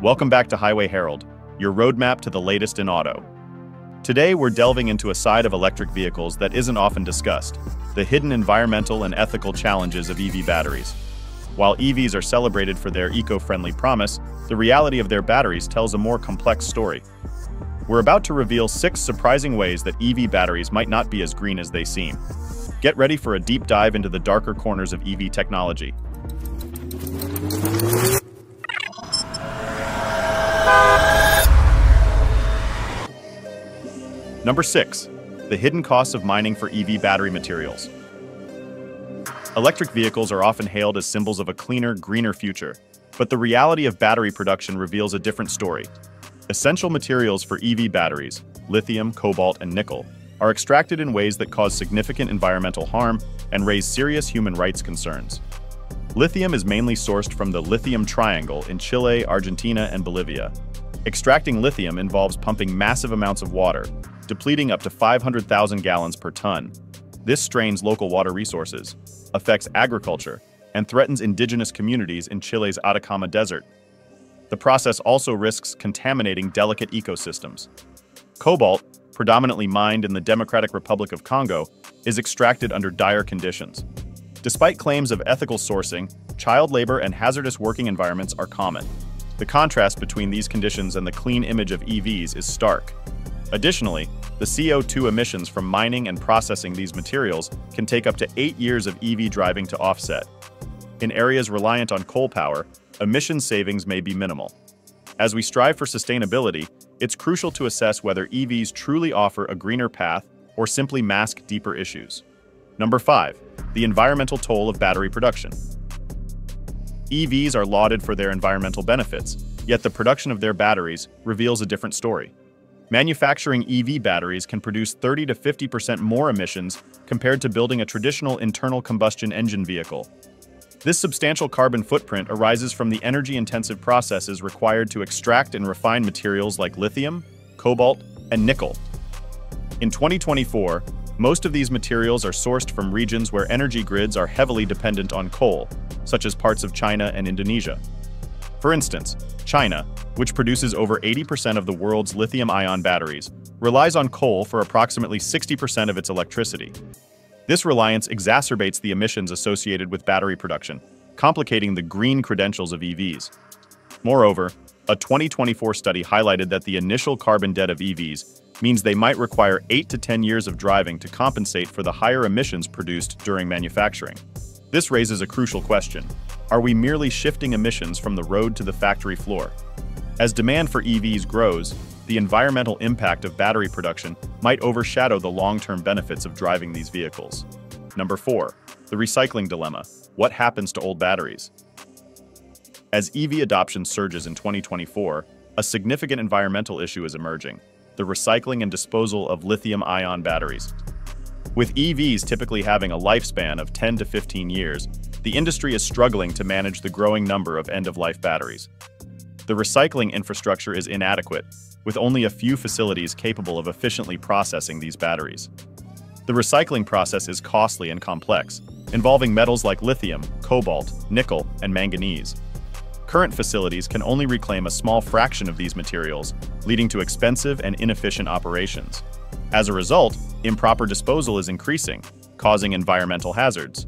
Welcome back to Highway Herald, your roadmap to the latest in auto. Today, we're delving into a side of electric vehicles that isn't often discussed: the hidden environmental and ethical challenges of EV batteries. While EVs are celebrated for their eco-friendly promise, the reality of their batteries tells a more complex story. We're about to reveal 6 surprising ways that EV batteries might not be as green as they seem. Get ready for a deep dive into the darker corners of EV technology. Number 6. The hidden costs of mining for EV battery materials. Electric vehicles are often hailed as symbols of a cleaner, greener future, but the reality of battery production reveals a different story. Essential materials for EV batteries, lithium, cobalt, and nickel, are extracted in ways that cause significant environmental harm and raise serious human rights concerns. Lithium is mainly sourced from the Lithium Triangle in Chile, Argentina, and Bolivia. Extracting lithium involves pumping massive amounts of water, depleting up to 500,000 gallons per ton. This strains local water resources, affects agriculture, and threatens indigenous communities in Chile's Atacama Desert. The process also risks contaminating delicate ecosystems. Cobalt, predominantly mined in the Democratic Republic of Congo, is extracted under dire conditions. Despite claims of ethical sourcing, child labor and hazardous working environments are common. The contrast between these conditions and the clean image of EVs is stark. Additionally, the CO2 emissions from mining and processing these materials can take up to 8 years of EV driving to offset. In areas reliant on coal power, emission savings may be minimal. As we strive for sustainability, it's crucial to assess whether EVs truly offer a greener path or simply mask deeper issues. Number 5. The environmental toll of battery production. EVs are lauded for their environmental benefits, yet the production of their batteries reveals a different story. Manufacturing EV batteries can produce 30 to 50% more emissions compared to building a traditional internal combustion engine vehicle. This substantial carbon footprint arises from the energy-intensive processes required to extract and refine materials like lithium, cobalt, and nickel. In 2024, most of these materials are sourced from regions where energy grids are heavily dependent on coal, such as parts of China and Indonesia. For instance, China, which produces over 80% of the world's lithium-ion batteries, relies on coal for approximately 60% of its electricity. This reliance exacerbates the emissions associated with battery production, complicating the green credentials of EVs. Moreover, a 2024 study highlighted that the initial carbon debt of EVs means they might require 8 to 10 years of driving to compensate for the higher emissions produced during manufacturing. This raises a crucial question: are we merely shifting emissions from the road to the factory floor? As demand for EVs grows, the environmental impact of battery production might overshadow the long-term benefits of driving these vehicles. Number 4. The recycling dilemma. What happens to old batteries? As EV adoption surges in 2024, a significant environmental issue is emerging: the recycling and disposal of lithium-ion batteries. With EVs typically having a lifespan of 10 to 15 years, the industry is struggling to manage the growing number of end-of-life batteries. The recycling infrastructure is inadequate, with only a few facilities capable of efficiently processing these batteries. The recycling process is costly and complex, involving metals like lithium, cobalt, nickel, and manganese. Current facilities can only reclaim a small fraction of these materials, leading to expensive and inefficient operations. As a result, improper disposal is increasing, causing environmental hazards.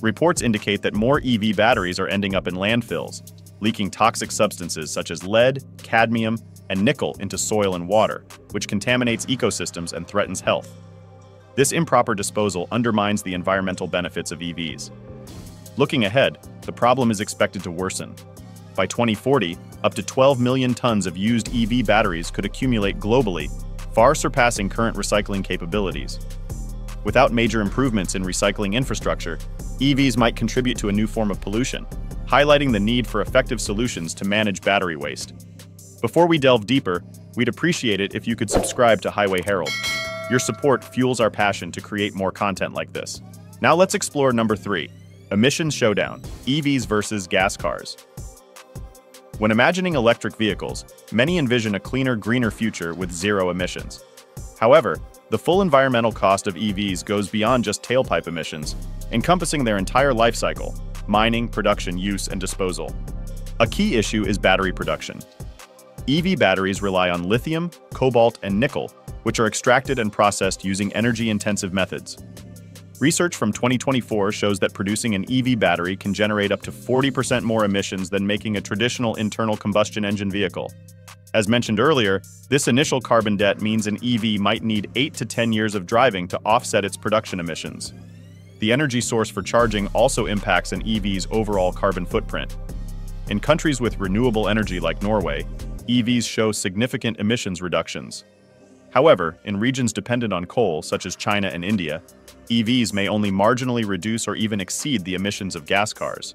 Reports indicate that more EV batteries are ending up in landfills, leaking toxic substances such as lead, cadmium, and nickel into soil and water, which contaminates ecosystems and threatens health. This improper disposal undermines the environmental benefits of EVs. Looking ahead, the problem is expected to worsen. By 2040, up to 12 million tons of used EV batteries could accumulate globally, far surpassing current recycling capabilities. Without major improvements in recycling infrastructure, EVs might contribute to a new form of pollution, highlighting the need for effective solutions to manage battery waste. Before we delve deeper, we'd appreciate it if you could subscribe to Highway Herald. Your support fuels our passion to create more content like this. Now let's explore number 3, Emissions Showdown, EVs versus gas cars. When imagining electric vehicles, many envision a cleaner, greener future with zero emissions. However, the full environmental cost of EVs goes beyond just tailpipe emissions, encompassing their entire life cycle: mining, production, use, and disposal. A key issue is battery production. EV batteries rely on lithium, cobalt, and nickel, which are extracted and processed using energy-intensive methods. Research from 2024 shows that producing an EV battery can generate up to 40% more emissions than making a traditional internal combustion engine vehicle. As mentioned earlier, this initial carbon debt means an EV might need 8 to 10 years of driving to offset its production emissions. The energy source for charging also impacts an EV's overall carbon footprint. In countries with renewable energy like Norway, EVs show significant emissions reductions. However, in regions dependent on coal, such as China and India, EVs may only marginally reduce or even exceed the emissions of gas cars.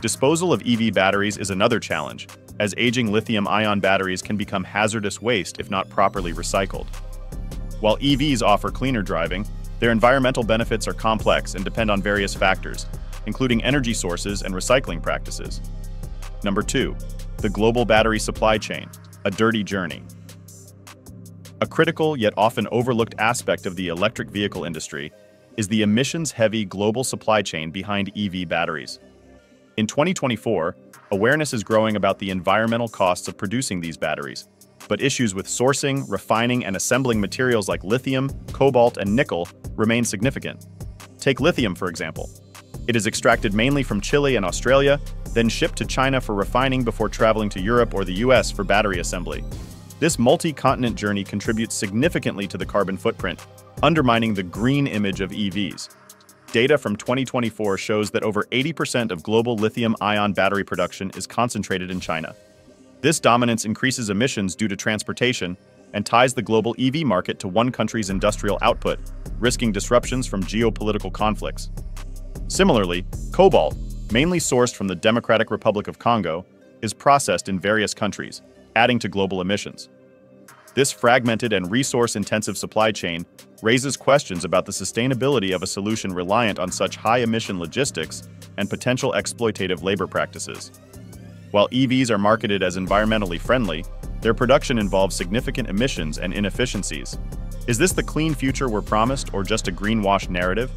Disposal of EV batteries is another challenge, as aging lithium-ion batteries can become hazardous waste if not properly recycled. While EVs offer cleaner driving, their environmental benefits are complex and depend on various factors, including energy sources and recycling practices. Number 2. The global battery supply chain, a dirty journey. A critical yet often overlooked aspect of the electric vehicle industry is the emissions-heavy global supply chain behind EV batteries. In 2024, awareness is growing about the environmental costs of producing these batteries, but issues with sourcing, refining, and assembling materials like lithium, cobalt, and nickel remain significant. Take lithium, for example. It is extracted mainly from Chile and Australia, then shipped to China for refining before traveling to Europe or the US for battery assembly. This multi-continent journey contributes significantly to the carbon footprint, undermining the green image of EVs. Data from 2024 shows that over 80% of global lithium-ion battery production is concentrated in China. This dominance increases emissions due to transportation and ties the global EV market to one country's industrial output, risking disruptions from geopolitical conflicts. Similarly, cobalt, mainly sourced from the Democratic Republic of Congo, is processed in various countries, adding to global emissions. This fragmented and resource-intensive supply chain raises questions about the sustainability of a solution reliant on such high-emission logistics and potential exploitative labor practices. While EVs are marketed as environmentally friendly, their production involves significant emissions and inefficiencies. Is this the clean future we're promised, or just a greenwash narrative?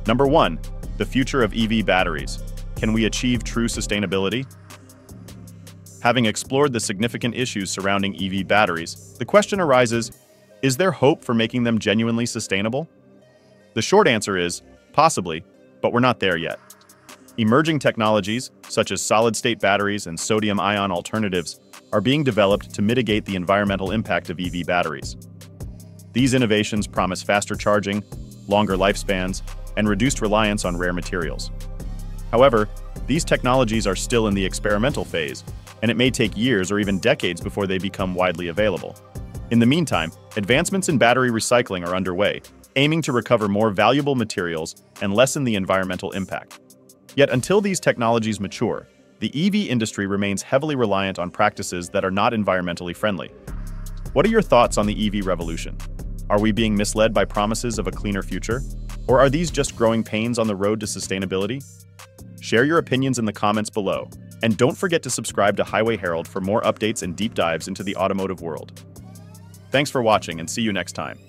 Number 1. The future of EV batteries. Can we achieve true sustainability? Having explored the significant issues surrounding EV batteries, the question arises, is there hope for making them genuinely sustainable? The short answer is, possibly, but we're not there yet. Emerging technologies, such as solid-state batteries and sodium-ion alternatives, are being developed to mitigate the environmental impact of EV batteries. These innovations promise faster charging, longer lifespans, and reduced reliance on rare materials. However, these technologies are still in the experimental phase, and it may take years or even decades before they become widely available. In the meantime, advancements in battery recycling are underway, aiming to recover more valuable materials and lessen the environmental impact. Yet until these technologies mature, the EV industry remains heavily reliant on practices that are not environmentally friendly. What are your thoughts on the EV revolution? Are we being misled by promises of a cleaner future? Or are these just growing pains on the road to sustainability? Share your opinions in the comments below, and don't forget to subscribe to Highway Herald for more updates and deep dives into the automotive world. Thanks for watching, and see you next time.